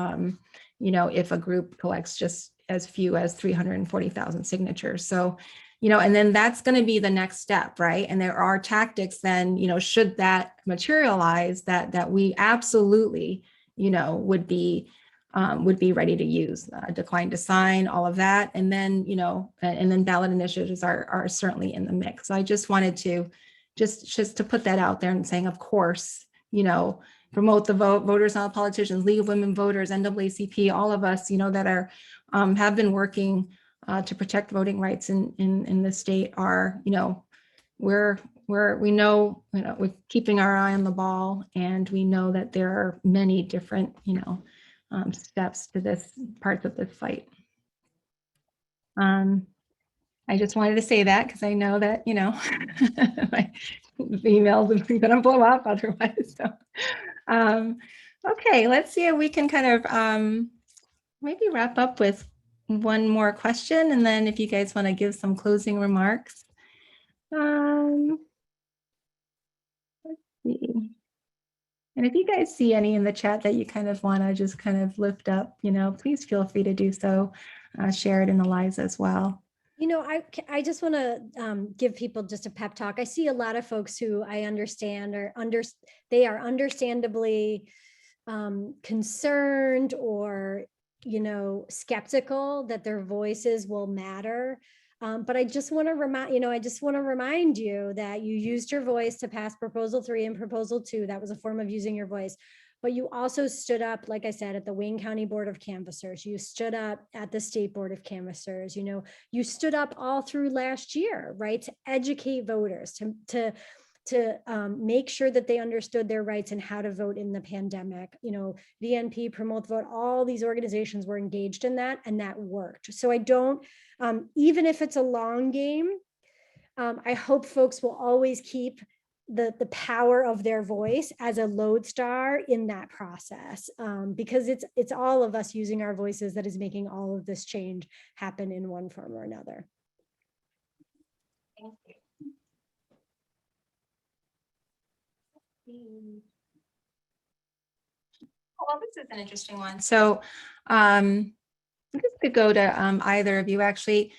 if a group collects just as few as 340,000 signatures. So, and then that's going to be the next step, right? And there are tactics then, should that materialize, that we absolutely, would be ready to use, decline to sign, all of that. And then, and then ballot initiatives are certainly in the mix. So I just wanted to just to put that out there and saying, of course, promote the vote, Voters Not Politicians, League of Women Voters, NAACP, all of us, that are have been working to protect voting rights in the state are, we're keeping our eye on the ball, and we know that there are many different, steps to this parts of this fight. I just wanted to say that because I know that, my emails are going to blow up otherwise. So, okay, let's see if we can kind of maybe wrap up with one more question, and then if you guys want to give some closing remarks. Let's see. And if you guys see any in the chat that you kind of want to just kind of lift up, please feel free to do so. Sharon and Eliza as well. I just want to give people just a pep talk. I see a lot of folks who I understand they are understandably concerned or, skeptical that their voices will matter. But I just want to remind you that you used your voice to pass Proposal 3 and Proposal 2. That was a form of using your voice. But you also stood up, like I said, at the Wang County Board of Canvassers. You stood up at the State Board of Canvassers. You stood up all through last year, right, to educate voters, to make sure that they understood their rights and how to vote in the pandemic. VNP, Promote the Vote, all these organizations were engaged in that, and that worked. So I don't, even if it's a long game, I hope folks will always keep the power of their voice as a lodestar in that process, because it's all of us using our voices that is making all of this change happen in one form or another. Thank you. Well, this is an interesting one. So I'm just to go to either of you. Actually,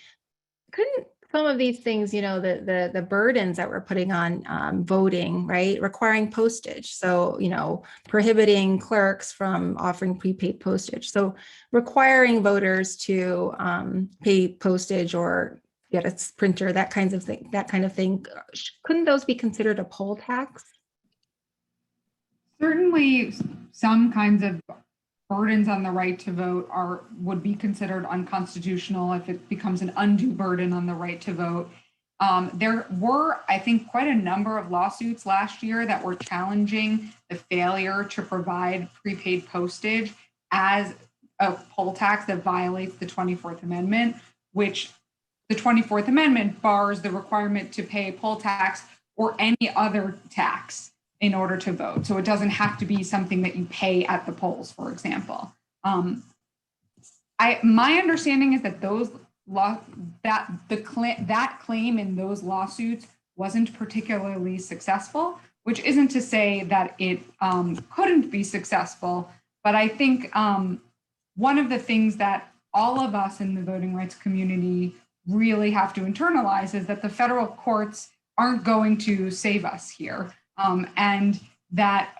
couldn't some of these things, the burdens that we're putting on voting, right, requiring postage. So, prohibiting clerks from offering prepaid postage. So requiring voters to pay postage or get a printer, that kind of thing. Couldn't those be considered a poll tax? Certainly, some kinds of burdens on the right to vote would be considered unconstitutional if it becomes an undue burden on the right to vote. There were, I think, quite a number of lawsuits last year that were challenging the failure to provide prepaid postage as a poll tax that violates the 24th Amendment, which the 24th Amendment bars the requirement to pay a poll tax or any other tax in order to vote. So it doesn't have to be something that you pay at the polls, for example. My understanding is that that claim in those lawsuits wasn't particularly successful, which isn't to say that it couldn't be successful. But I think one of the things that all of us in the voting rights community really have to internalize is that the federal courts aren't going to save us here. And that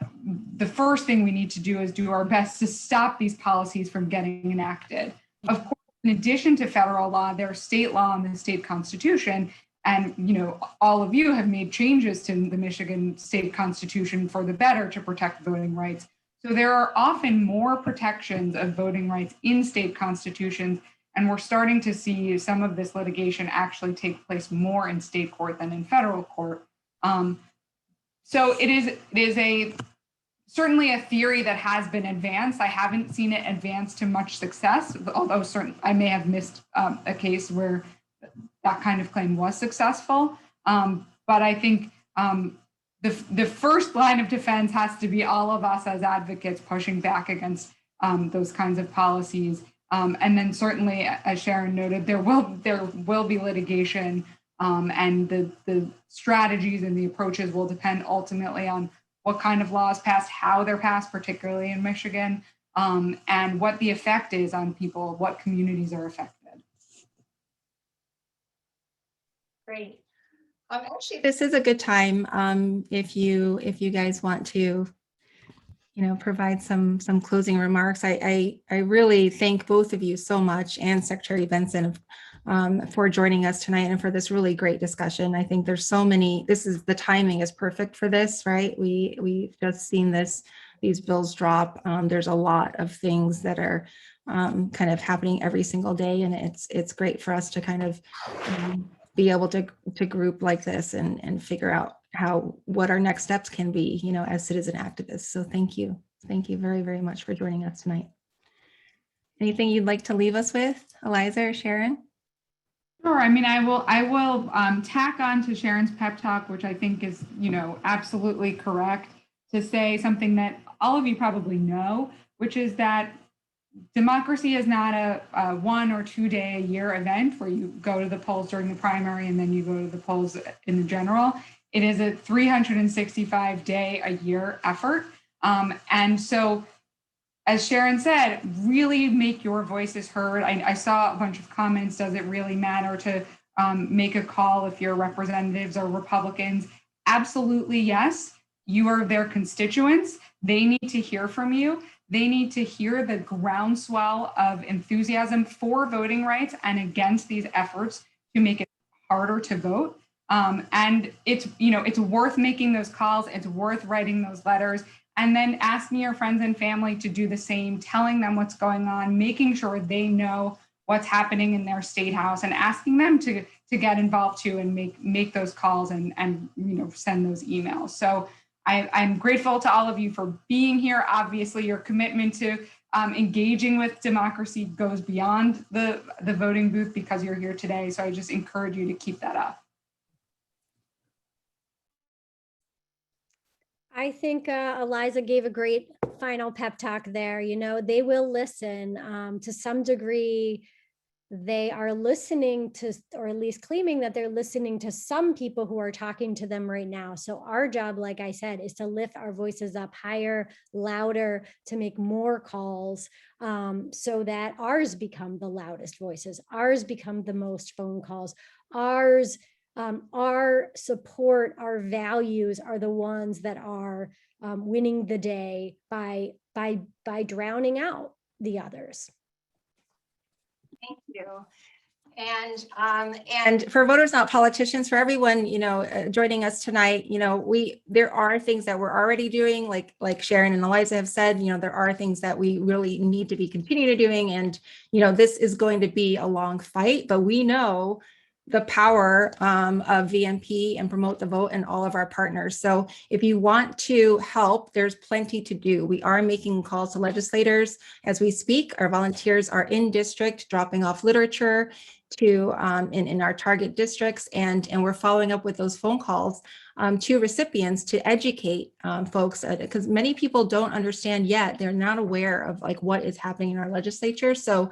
the first thing we need to do is do our best to stop these policies from getting enacted. Of course, in addition to federal law, there's state law and the state constitution. And, all of you have made changes to the Michigan state constitution for the better to protect voting rights. So there are often more protections of voting rights in state constitutions, and we're starting to see some of this litigation actually take place more in state court than in federal court. So it is certainly a theory that has been advanced. I haven't seen it advance to much success, although I may have missed a case where that kind of claim was successful. But I think the first line of defense has to be all of us as advocates pushing back against those kinds of policies. And then certainly, as Sharon noted, there will be litigation, and the strategies and the approaches will depend ultimately on what kind of laws passed, how they're passed, particularly in Michigan, and what the effect is on people, what communities are affected. Great. Actually, This is a good time if you guys want to, provide some closing remarks. I really thank both of you so much, and Secretary Benson, for joining us tonight and for this really great discussion. I think there's so many. The timing is perfect for this, right? We've just seen these bills drop. There's a lot of things that are kind of happening every single day, and it's great for us to kind of be able to group like this and figure out what our next steps can be, as citizen activists. So thank you very, very much for joining us tonight. Anything you'd like to leave us with, Eliza or Sharon? Sure. I mean, I will tack on to Sharon's pep talk, which I think is, absolutely correct, to say something that all of you probably know, which is that democracy is not a 1 or 2 day a year event where you go to the polls during the primary and then you go to the polls in the general. It is a 365 day a year effort. And so, as Sharon said, really make your voices heard. I saw a bunch of comments. Does it really matter to make a call if your representatives are Republicans? Absolutely, yes. You are their constituents. They need to hear from you. They need to hear the groundswell of enthusiasm for voting rights and against these efforts to make it harder to vote. And it's worth making those calls. It's worth writing those letters, and then asking your friends and family to do the same, telling them what's going on, making sure they know what's happening in their state house, and asking them to get involved too and make those calls and send those emails. So I'm grateful to all of you for being here. Obviously, your commitment to engaging with democracy goes beyond the voting booth because you're here today. So I just encourage you to keep that up. I think Eliza gave a great final pep talk there. They will listen to some degree. They are listening to, or at least claiming that they're listening to some people who are talking to them right now. So our job, like I said, is to lift our voices up higher, louder, to make more calls so that ours become the loudest voices, ours become the most phone calls, our support, our values are the ones that are winning the day by drowning out the others. thank you. And For Voters Not Politicians, for everyone, joining us tonight, there are things that we're already doing, like Sharon and Eliza have said, there are things that we really need to be continuing to doing. And, this is going to be a long fight, but we know the power of VNP and Promote the Vote and all of our partners. So if you want to help, there's plenty to do. We are making calls to legislators as we speak. Our volunteers are in district dropping off literature to in our target districts, and we're following up with those phone calls to recipients to educate folks, because many people don't understand yet. They're not aware of what is happening in our legislature. So,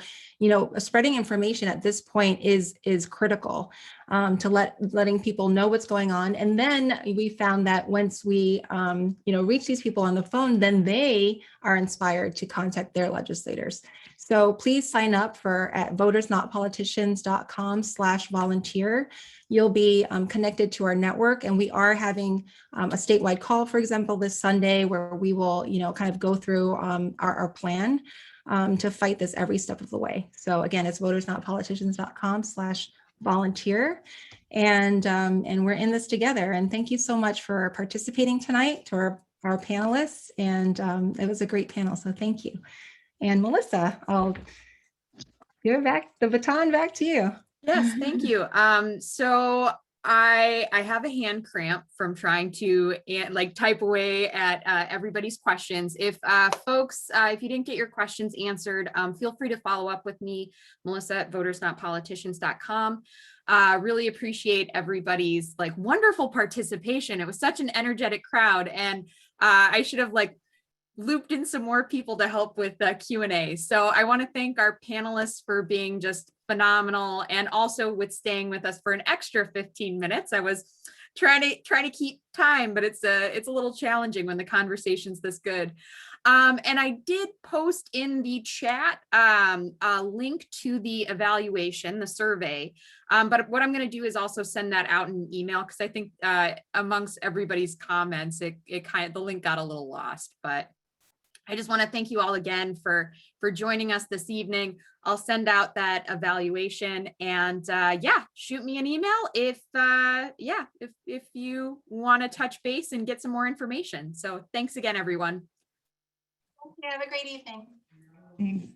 spreading information at this point is critical to letting people know what's going on. And then we found that once we reach these people on the phone, then they are inspired to contact their legislators. So please sign up at votersnotpoliticians.com/volunteer. You'll be connected to our network, and we are having a statewide call, for example, this Sunday, where we will, kind of go through our plan to fight this every step of the way. So again, it's votersnotpoliticians.com/volunteer. volunteer. And we're in this together. And thank you so much for participating tonight, to our panelists. And it was a great panel, so thank you. And Melissa, I'll give the baton back to you. Yes, thank you. So I have a hand cramp from trying to type away at everybody's questions. If folks, if you didn't get your questions answered, feel free to follow up with me, Melissa at votersnotpoliticians.com. Really appreciate everybody's wonderful participation. It was such an energetic crowd, and I should have looped in some more people to help with the Q&A. So I want to thank our panelists for being just phenomenal, and also with staying with us for an extra 15 minutes. I was trying to keep time, but it's a little challenging when the conversation's this good. And I did post in the chat a link to the evaluation, the survey. But what I'm going to do is also send that out in an email, because I think amongst everybody's comments, the link got a little lost. But I just want to thank you all again for joining us this evening. I'll send out that evaluation, and shoot me an email if you want to touch base and get some more information. So thanks again, everyone. Have a great evening. Thanks.